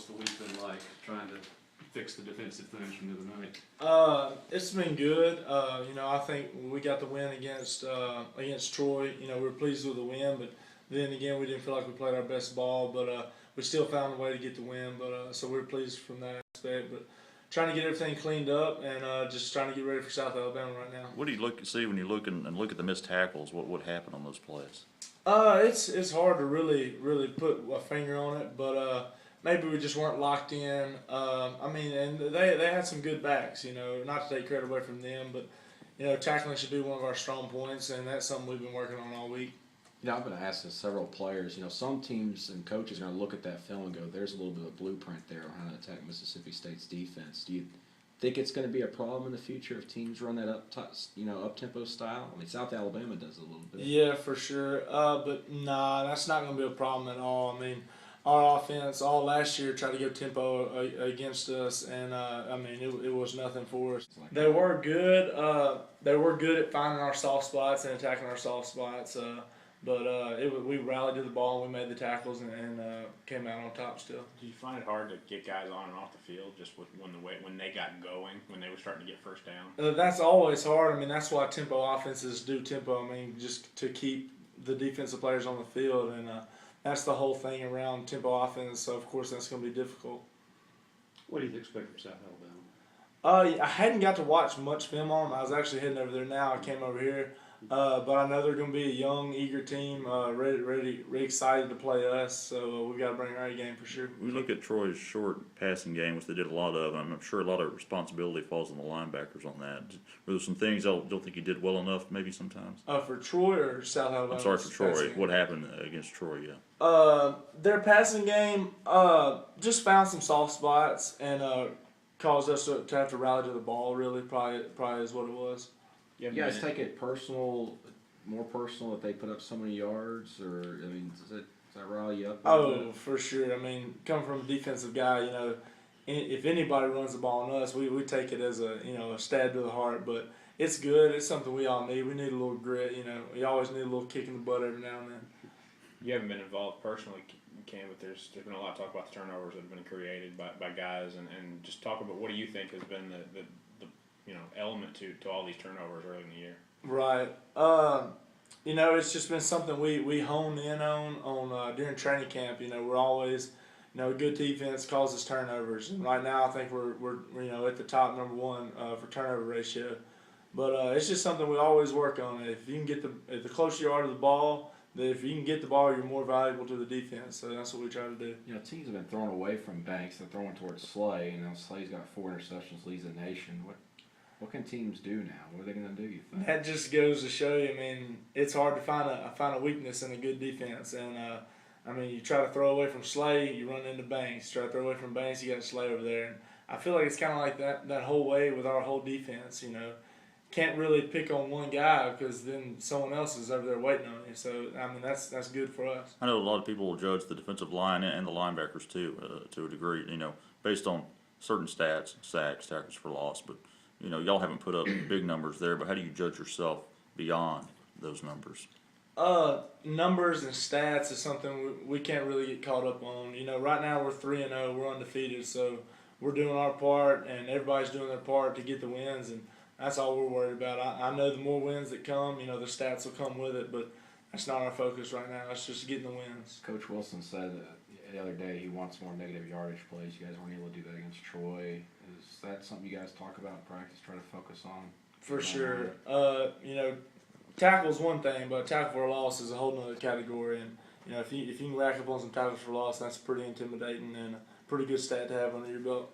what's the week been like trying to fix the defensive things from the other night? It's been good. I think we got the win against Troy. We were pleased with the win, but then again, we didn't feel like we played our best ball. But we still found a way to get the win. But so we're pleased from that aspect. But trying to get everything cleaned up and just trying to get ready for South Alabama right now. What do you see when you look at the missed tackles? What happened on those plays? It's hard to really put a finger on it, but maybe we just weren't locked in. And they had some good backs. Not to take credit away from them, but tackling should be one of our strong points, and that's something we've been working on all week. I've been asking several players. Some teams and coaches are going to look at that film and go, "There's a little bit of a blueprint there on how to attack Mississippi State's defense." Do you think it's going to be a problem in the future if teams run that up-tempo style? I mean, South Alabama does a little bit. Yeah, for sure. But nah, that's not going to be a problem at all. I mean, our offense all last year tried to go tempo against us, and it was nothing for us. They were good. They were good at finding our soft spots and attacking our soft spots. But we rallied to the ball and we made the tackles and came out on top still. Do you find it hard to get guys on and off the field just when they got going, when they were starting to get first down? That's always hard. I mean, that's why tempo offenses do tempo. I mean, just to keep the defensive players on the field, and that's the whole thing around tempo offense. So, of course, that's going to be difficult. What do you expect from South Alabama? I hadn't got to watch much film on them. I was actually heading over there now. I came over here. But I know they're going to be a young, eager team, ready, excited to play us. So we've got to bring our A game for sure. We look at Troy's short passing game, which they did a lot of. I'm sure a lot of responsibility falls on the linebackers on that. Were there some things I don't think you did well enough, maybe sometimes? For Troy or South Alabama? I'm sorry, for Troy. What happened against Troy? Yeah. Their passing game just found some soft spots and caused us to have to rally to the ball. Really, probably is what it was. You guys take it more personal that they put up so many yards, or does that rile you up? Oh, for sure. I mean, coming from a defensive guy, if anybody runs the ball on us, we take it as a stab to the heart. But it's good. It's something we all need. We need a little grit. We always need a little kick in the butt every now and then. You haven't been involved personally, Cam, but there's been a lot of talk about the turnovers that have been created by guys, and just talk about what do you think has been the element to all these turnovers early in the year. Right. It's just been something we hone in on during training camp. We're always, a good defense causes turnovers, and right now I think we're at the top number one for turnover ratio. But it's just something we always work on. If you can get the closer you are to the ball, if you can get the ball, you're more valuable to the defense. So that's what we try to do. Teams have been thrown away from Banks. They're throwing towards Slay. Slay's got 4 interceptions, leads the nation. What can teams do now? What are they going to do, you think? That just goes to show you. I mean, it's hard to find a weakness in a good defense. And you try to throw away from Slay, you run into Banks. You try to throw away from Banks, you got Slay over there. And I feel like it's kind of like that whole way with our whole defense. Can't really pick on one guy because then someone else is over there waiting on you. So that's good for us. I know a lot of people will judge the defensive line and the linebackers too, to a degree. Based on certain stats, sacks, tackles for loss, but. Y'all haven't put up big numbers there, but how do you judge yourself beyond those numbers? Numbers and stats is something we can't really get caught up on. Right now we're 3-0, we're undefeated, so we're doing our part, and everybody's doing their part to get the wins, and that's all we're worried about. I know the more wins that come, the stats will come with it, but that's not our focus right now. It's just getting the wins. Coach Wilson said the other day he wants more negative yardage plays. You guys weren't able to do that against Troy. Is that something you guys talk about in practice, try to focus on? For sure. Tackle's one thing, but tackle for a loss is a whole nother category. And, if you can rack up on some tackles for loss, that's pretty intimidating and a pretty good stat to have under your belt.